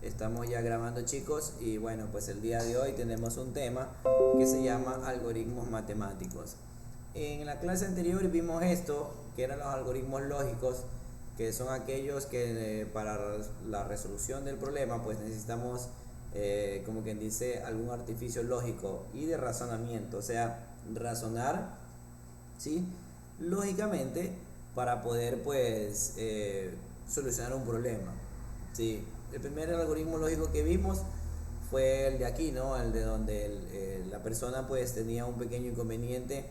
Estamos ya grabando, chicos, y bueno, pues el día de hoy tenemos un tema que se llama algoritmos matemáticos. En la clase anterior vimos esto, que eran los algoritmos lógicos, que son aquellos que para la resolución del problema pues necesitamos, como quien dice, algún artificio lógico y de razonamiento, o sea, razonar, ¿sí?, lógicamente para poder pues solucionar un problema. Sí, el primer algoritmo lógico que vimos fue el de aquí, ¿no? El de donde la persona pues tenía un pequeño inconveniente,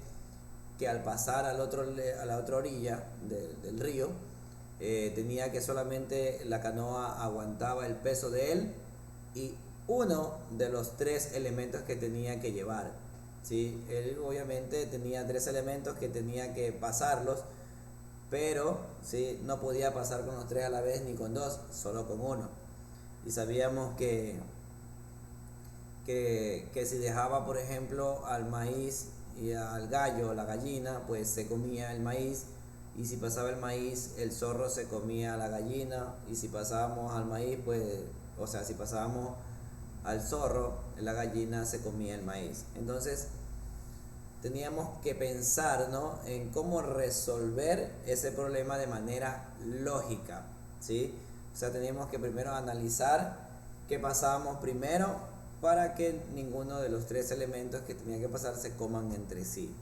que al pasar a la otra orilla del río, tenía que solamente la canoa aguantaba el peso de él y uno de los tres elementos que tenía que llevar. ¿Sí? Él obviamente tenía tres elementos que tenía que pasarlos, pero ¿sí?, no podía pasar con los tres a la vez ni con dos, solo con uno. Y sabíamos que si dejaba, por ejemplo, al maíz y al gallo, la gallina, pues se comía el maíz, y si pasaba el maíz, el zorro se comía la gallina, y si pasábamos al maíz, pues, o sea, si pasábamos al zorro, la gallina se comía el maíz. Entonces, teníamos que pensar, ¿no?, en cómo resolver ese problema de manera lógica, ¿sí? O sea, teníamos que primero analizar qué pasábamos primero para que ninguno de los tres elementos que tenía que pasar se coman entre sí.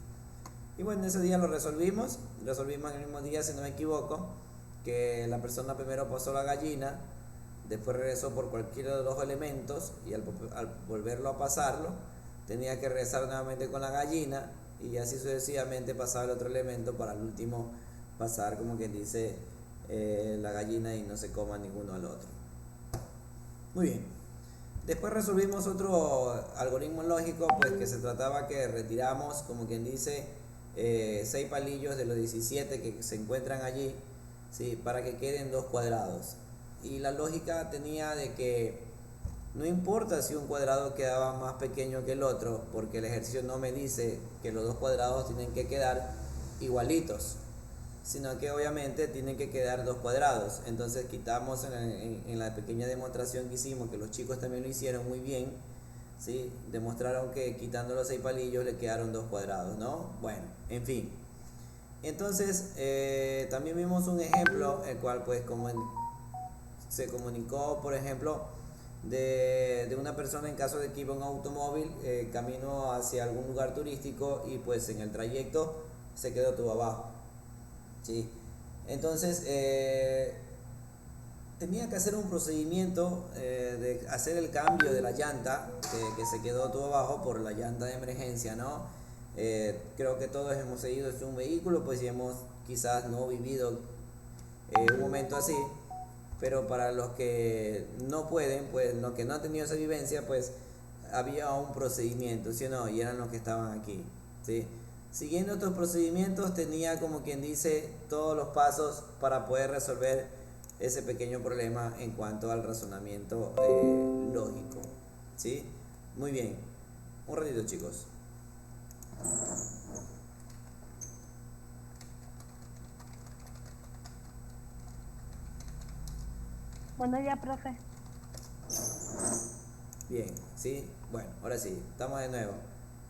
Y bueno, ese día lo resolvimos el mismo día, si no me equivoco, que la persona primero pasó la gallina, después regresó por cualquiera de los elementos y al volverlo a pasarlo, tenía que regresar nuevamente con la gallina y así sucesivamente pasar el otro elemento para al último pasar, como quien dice, la gallina y no se coma ninguno al otro. Muy bien. Después resolvimos otro algoritmo lógico, pues que se trataba que retiramos, como quien dice, 6 palillos de los 17 que se encuentran allí, ¿sí?, para que queden dos cuadrados. Y la lógica tenía de que no importa si un cuadrado quedaba más pequeño que el otro, porque el ejercicio no me dice que los dos cuadrados tienen que quedar igualitos, sino que obviamente tienen que quedar dos cuadrados. Entonces quitamos en la pequeña demostración que hicimos, que los chicos también lo hicieron muy bien, ¿sí?, demostraron que quitando los 6 palillos le quedaron dos cuadrados, ¿no? Bueno, en fin. Entonces también vimos un ejemplo, el cual pues como se comunicó, por ejemplo, de una persona en caso de que iba en un automóvil camino hacia algún lugar turístico y pues en el trayecto se quedó todo abajo, ¿sí? Entonces tenía que hacer un procedimiento de hacer el cambio de la llanta que se quedó todo abajo por la llanta de emergencia, ¿no? Creo que todos hemos seguido en un vehículo, pues, y hemos quizás no vivido un momento así, pero para los que no pueden, pues los que no han tenido esa vivencia, pues había un procedimiento, ¿sí o no? Y eran los que estaban aquí, ¿sí? Siguiendo estos procedimientos tenía, como quien dice, todos los pasos para poder resolver ese pequeño problema en cuanto al razonamiento lógico, ¿sí? Muy bien, un ratito, chicos. Buenos días, profe. Bien, ¿sí? Bueno, ahora sí, estamos de nuevo.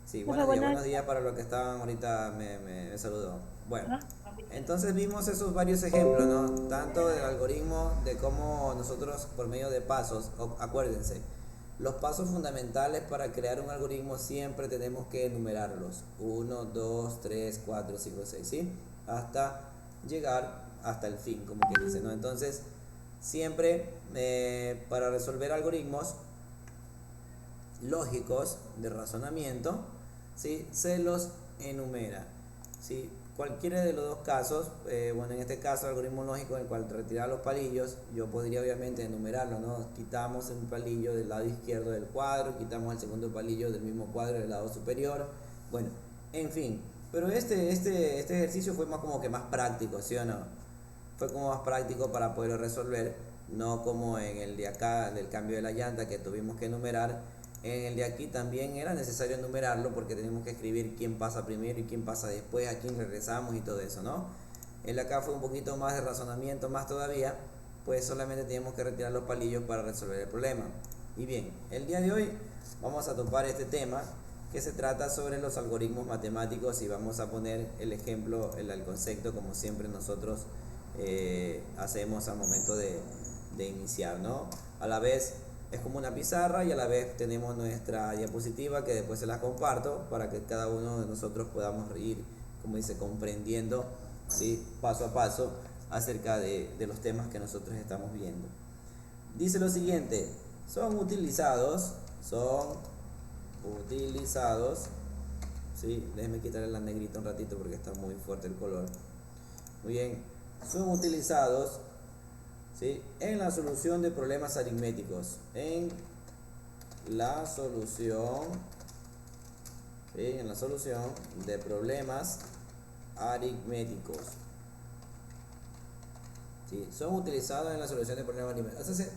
Sí, Profe, buenos días para los que estaban ahorita, me saludó. Bueno, ¿Ah? entonces vimos esos varios ejemplos, ¿no? Tanto del algoritmo, de cómo nosotros por medio de pasos, acuérdense, los pasos fundamentales para crear un algoritmo siempre tenemos que enumerarlos. 1, 2, 3, 4, 5, 6, ¿sí? Hasta llegar hasta el fin, como que dice, ¿no? Entonces, siempre para resolver algoritmos lógicos de razonamiento, ¿sí?, se los enumera, ¿sí? Cualquiera de los dos casos, bueno, en este caso el algoritmo lógico en el cual retirar los palillos, yo podría obviamente enumerarlo, ¿no? Quitamos un palillo del lado izquierdo del cuadro, quitamos el segundo palillo del mismo cuadro del lado superior, bueno, en fin. Pero este ejercicio fue más como que más práctico, ¿sí o no? Fue como más práctico para poderlo resolver, no como en el de acá, del cambio de la llanta, que tuvimos que enumerar. En el de aquí también era necesario enumerarlo porque tenemos que escribir quién pasa primero y quién pasa después, a quién regresamos y todo eso, ¿no? El de acá fue un poquito más de razonamiento, más todavía, pues solamente tenemos que retirar los palillos para resolver el problema. Y bien, el día de hoy vamos a topar este tema que se trata sobre los algoritmos matemáticos y vamos a poner el ejemplo, el concepto como siempre nosotros hacemos al momento de iniciar, ¿no? A la vez es como una pizarra y a la vez tenemos nuestra diapositiva que después se las comparto para que cada uno de nosotros podamos ir, como dice, comprendiendo, ¿sí?, paso a paso acerca de los temas que nosotros estamos viendo. Dice lo siguiente: son utilizados, ¿sí? Déjenme quitarle la negrita un ratito porque está muy fuerte el color. Muy bien, son utilizados, ¿sí?, en la solución de problemas aritméticos, en la solución de problemas aritméticos. ¿Sí? Son utilizados en la solución de problemas aritméticos. Entonces,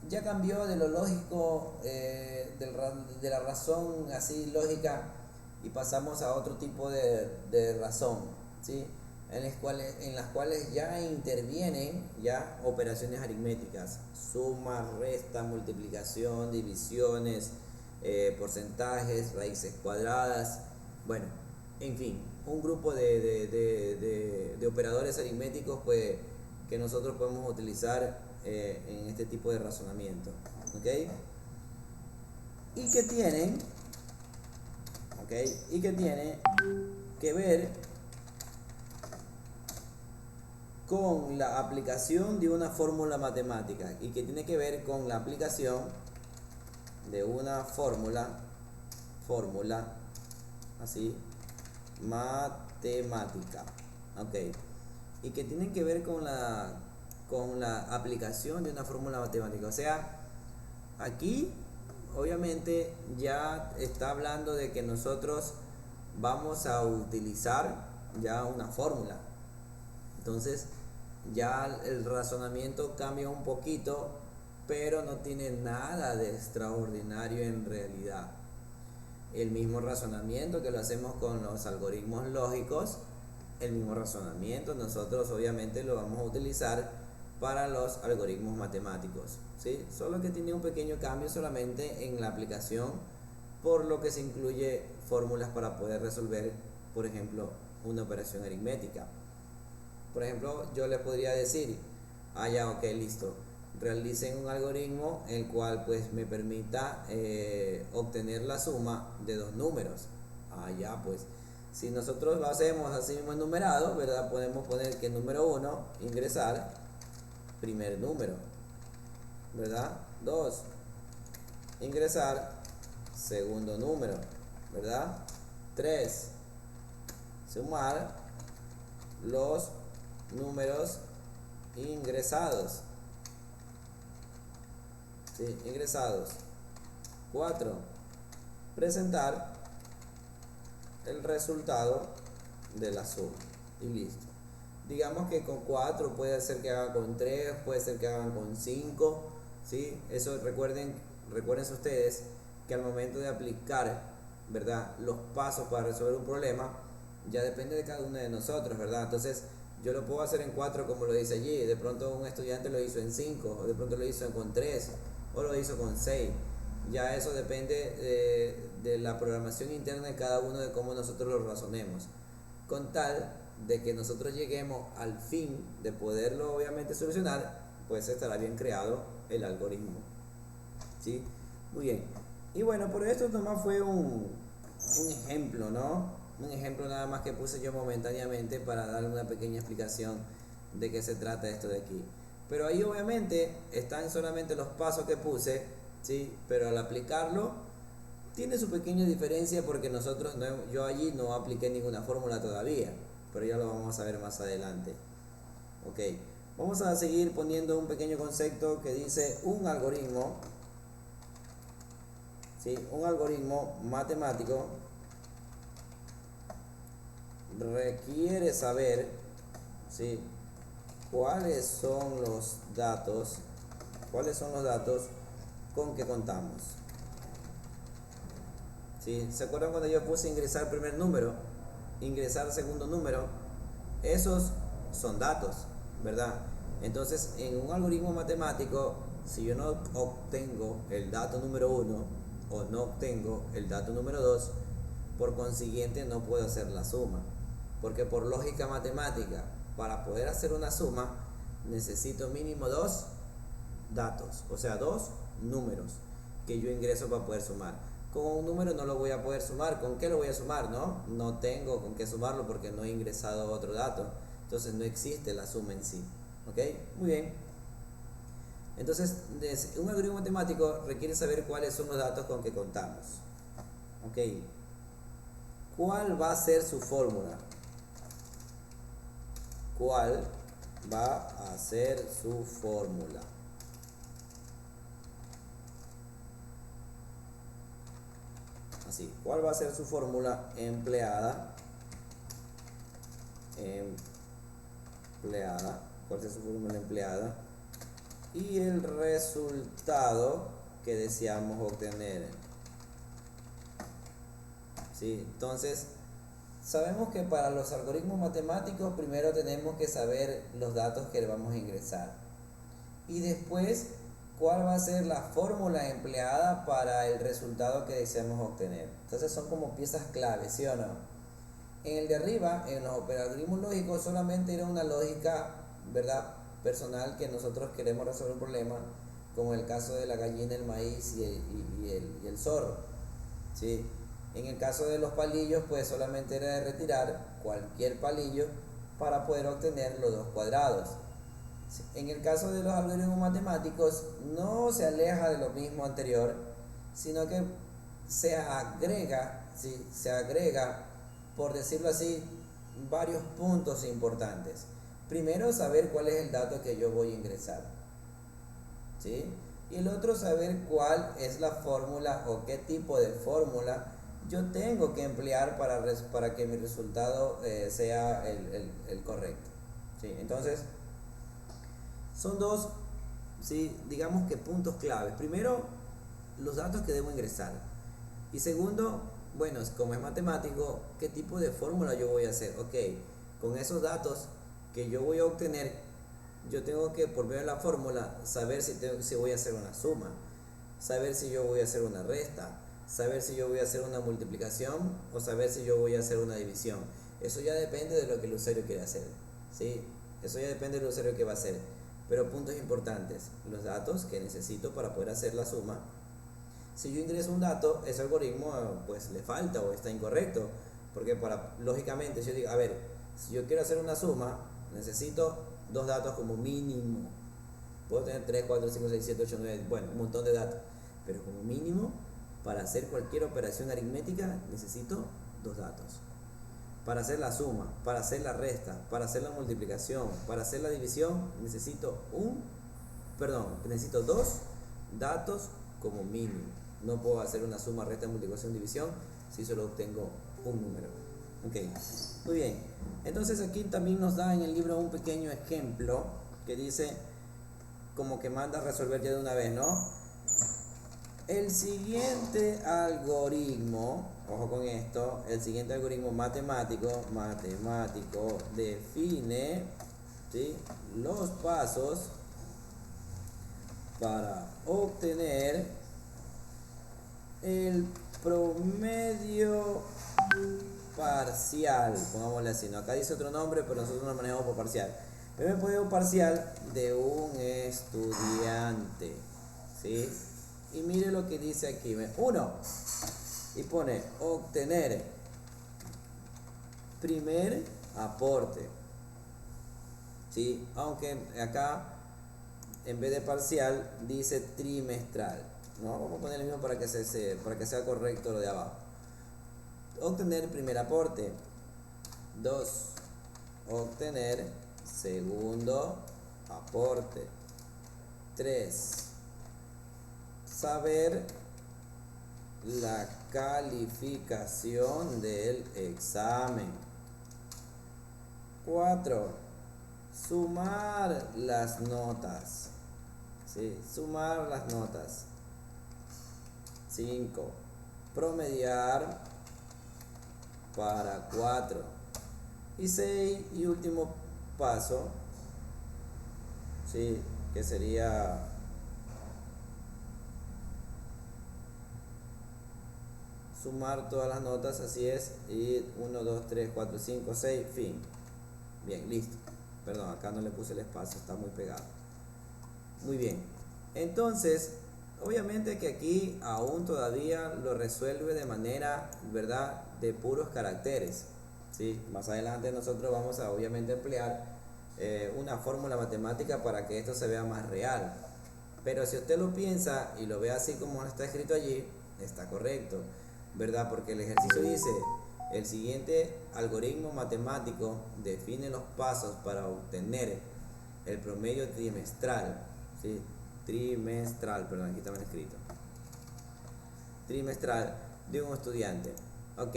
ya cambió de lo lógico, de la razón así lógica, y pasamos a otro tipo de razón, ¿sí?, en las cuales ya intervienen ya operaciones aritméticas, suma, resta, multiplicación, divisiones, porcentajes, raíces cuadradas, bueno, en fin, un grupo de operadores aritméticos pues, que nosotros podemos utilizar en este tipo de razonamiento, ¿ok? Y que tienen que ver con la aplicación de una fórmula matemática y que tiene que ver con la aplicación de una fórmula así matemática, ok, y que tienen que ver con la aplicación de una fórmula matemática. O sea, aquí obviamente ya está hablando de que nosotros vamos a utilizar ya una fórmula. Entonces ya el razonamiento cambia un poquito, pero no tiene nada de extraordinario en realidad. El mismo razonamiento que lo hacemos con los algoritmos lógicos, el mismo razonamiento nosotros obviamente lo vamos a utilizar para los algoritmos matemáticos, ¿sí? Solo que tiene un pequeño cambio solamente en la aplicación, por lo que se incluye fórmulas para poder resolver, por ejemplo, una operación aritmética. Por ejemplo, yo les podría decir, ya, ok, listo, realicen un algoritmo el cual pues me permita obtener la suma de dos números. Ya, pues si nosotros lo hacemos así mismo enumerado, ¿verdad? Podemos poner que número 1, ingresar primer número, ¿verdad? 2, ingresar segundo número, ¿verdad? 3, sumar los números ingresados, ¿sí?, ingresados. 4, presentar el resultado de la suma y listo. Digamos que con 4 puede ser que hagan con 3, puede ser que hagan con 5, ¿sí? Eso recuérdense ustedes que al momento de aplicar, ¿verdad?, los pasos para resolver un problema ya depende de cada uno de nosotros, ¿verdad? Entonces yo lo puedo hacer en 4 como lo dice allí, de pronto un estudiante lo hizo en 5, o de pronto lo hizo con 3, o lo hizo con 6. Ya eso depende de la programación interna de cada uno, de cómo nosotros lo razonemos, con tal de que nosotros lleguemos al fin de poderlo obviamente solucionar, pues estará bien creado el algoritmo, ¿sí? Muy bien. Y bueno, por esto nomás fue un ejemplo, ¿no? Un ejemplo nada más que puse yo momentáneamente para dar una pequeña explicación de qué se trata esto de aquí. Pero ahí obviamente están solamente los pasos que puse, ¿sí? Pero al aplicarlo tiene su pequeña diferencia porque yo allí no apliqué ninguna fórmula todavía, pero ya lo vamos a ver más adelante. Ok, vamos a seguir poniendo un pequeño concepto que dice un algoritmo, ¿sí? Un algoritmo matemático requiere saber, ¿sí?, cuáles son los datos con que contamos. ¿Sí? ¿Se acuerdan cuando yo puse ingresar primer número, ingresar segundo número? Esos son datos, ¿verdad? Entonces, en un algoritmo matemático, si yo no obtengo el dato número 1 o no obtengo el dato número 2, por consiguiente no puedo hacer la suma. Porque por lógica matemática, para poder hacer una suma, necesito mínimo dos datos, o sea, dos números que yo ingreso para poder sumar. Con un número no lo voy a poder sumar. ¿Con qué lo voy a sumar? No tengo con qué sumarlo porque no he ingresado otro dato. Entonces no existe la suma en sí. ¿Ok? Muy bien. Entonces, un algoritmo matemático requiere saber cuáles son los datos con que contamos. ¿Ok? ¿Cuál va a ser su fórmula? ¿Cuál va a ser su fórmula? Así, ¿cuál va a ser su fórmula empleada? ¿Cuál es su fórmula empleada? Y el resultado que deseamos obtener. ¿Sí? Entonces, sabemos que para los algoritmos matemáticos primero tenemos que saber los datos que le vamos a ingresar. Y después, ¿cuál va a ser la fórmula empleada para el resultado que deseamos obtener? Entonces son como piezas clave, ¿sí o no? En el de arriba, en los algoritmos lógicos, solamente era una lógica, ¿verdad?, personal que nosotros queremos resolver un problema, como el caso de la gallina, el maíz y el zorro, ¿sí? En el caso de los palillos, pues solamente era de retirar cualquier palillo para poder obtener los dos cuadrados. En el caso de los algoritmos matemáticos, no se aleja de lo mismo anterior, sino que se agrega, ¿sí?, se agrega, por decirlo así, varios puntos importantes. Primero, saber cuál es el dato que yo voy a ingresar, ¿sí? Y el otro, saber cuál es la fórmula o qué tipo de fórmula yo tengo que emplear para que mi resultado sea el correcto, ¿sí? Entonces, son dos, ¿sí?, digamos que puntos claves. Primero, los datos que debo ingresar. Y segundo, bueno, como es matemático, ¿qué tipo de fórmula yo voy a hacer? Ok, con esos datos que yo voy a obtener, yo tengo que, por medio de la fórmula, saber si voy a hacer una suma, saber si yo voy a hacer una resta, saber si yo voy a hacer una multiplicación o saber si yo voy a hacer una división. Eso ya depende de lo que el usuario quiere hacer, ¿sí? Eso ya depende del usuario que va a hacer. Pero puntos importantes, los datos que necesito para poder hacer la suma. Si yo ingreso un dato, ese algoritmo pues le falta o está incorrecto, porque lógicamente, si yo digo, a ver, si yo quiero hacer una suma, necesito dos datos como mínimo. Puedo tener 3, 4, 5, 6, 7, 8, 9, bueno, un montón de datos, pero como mínimo, para hacer cualquier operación aritmética, necesito dos datos. Para hacer la suma, para hacer la resta, para hacer la multiplicación, para hacer la división, necesito dos datos como mínimo. No puedo hacer una suma, resta, multiplicación, división si solo obtengo un número. Ok, muy bien. Entonces aquí también nos da en el libro un pequeño ejemplo que dice, como que manda a resolver ya de una vez, ¿no? El siguiente algoritmo, ojo con esto, el siguiente algoritmo matemático define, ¿sí?, los pasos para obtener el promedio parcial, pongámosle así, ¿no? Acá dice otro nombre, pero nosotros lo manejamos por parcial. El promedio parcial de un estudiante, ¿sí? Y mire lo que dice aquí, 1, y pone obtener primer aporte, ¿sí? Aunque acá en vez de parcial dice trimestral, ¿no? Vamos a poner el mismo para que sea correcto lo de abajo. Obtener primer aporte. 2, obtener segundo aporte. 3, saber la calificación del examen. 4, sumar las notas. ¿Sí? Sumar las notas. 5, promediar para 4. Y 6, y último paso, ¿sí? Que sería sumar todas las notas, así es, y 1, 2, 3, 4, 5, 6, fin. Bien, listo. Perdón, acá no le puse el espacio, está muy pegado. Muy bien. Entonces, obviamente que aquí aún todavía lo resuelve de manera, ¿verdad?, de puros caracteres. ¿Sí? Más adelante nosotros vamos a obviamente emplear una fórmula matemática para que esto se vea más real. Pero si usted lo piensa y lo ve así como está escrito allí, está correcto, ¿verdad? Porque el ejercicio dice, el siguiente algoritmo matemático define los pasos para obtener el promedio trimestral, ¿sí? Trimestral, perdón, aquí está mal escrito. Trimestral de un estudiante. Ok,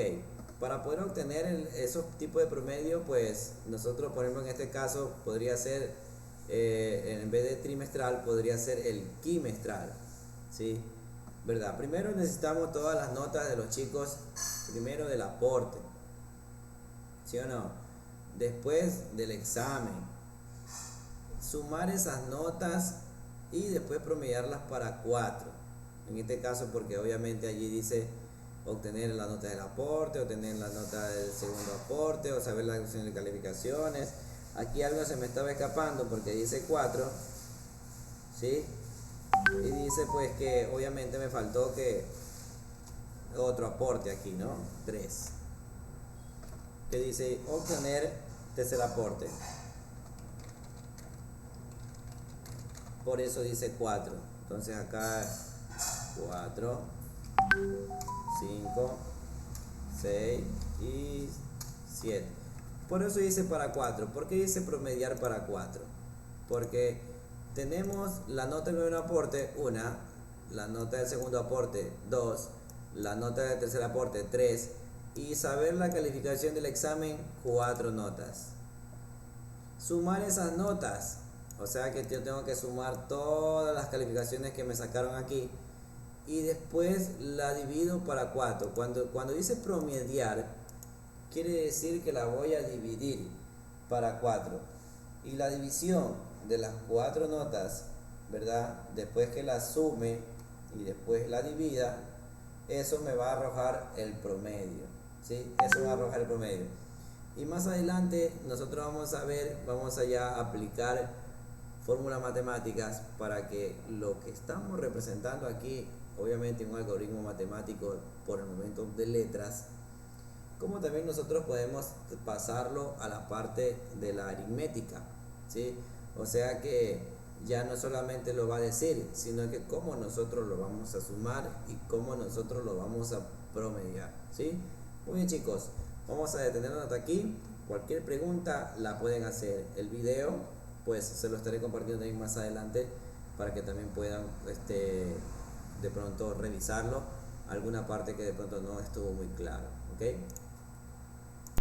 para poder obtener esos tipos de promedio, pues nosotros, por ejemplo, en este caso podría ser, en vez de trimestral, podría ser el quimestral, ¿sí? ¿Verdad? Primero necesitamos todas las notas de los chicos, primero del aporte, ¿sí o no? Después del examen, sumar esas notas y después promediarlas para 4. En este caso, porque obviamente allí dice obtener la nota del aporte, obtener la nota del segundo aporte, o saber la cuestión de calificaciones. Aquí algo se me estaba escapando porque dice 4, ¿sí? Y dice pues que obviamente me faltó que otro aporte aquí, ¿no? 3. Que dice obtener tercer aporte. Por eso dice 4. Entonces acá 4, 5, 6 y 7. Por eso dice para 4. ¿Por qué dice promediar para 4? Porque tenemos la nota del primer aporte, 1, la nota del segundo aporte, 2, la nota del tercer aporte, 3, y saber la calificación del examen, 4 notas. Sumar esas notas, o sea que yo tengo que sumar todas las calificaciones que me sacaron aquí y después la divido para 4. Cuando dice promediar, quiere decir que la voy a dividir para 4. Y la división de las 4 notas, ¿verdad? Después que la sume y después la divida, eso me va a arrojar el promedio, ¿sí? Eso me va a arrojar el promedio. Y más adelante nosotros vamos allá a aplicar fórmulas matemáticas para que lo que estamos representando aquí, obviamente un algoritmo matemático por el momento de letras, como también nosotros podemos pasarlo a la parte de la aritmética, ¿sí? O sea que ya no solamente lo va a decir, sino que cómo nosotros lo vamos a sumar y cómo nosotros lo vamos a promediar, ¿sí? Muy bien, chicos, vamos a detenernos hasta aquí. Cualquier pregunta la pueden hacer. El video pues se lo estaré compartiendo también más adelante para que también puedan de pronto revisarlo, alguna parte que de pronto no estuvo muy claro, ¿ok?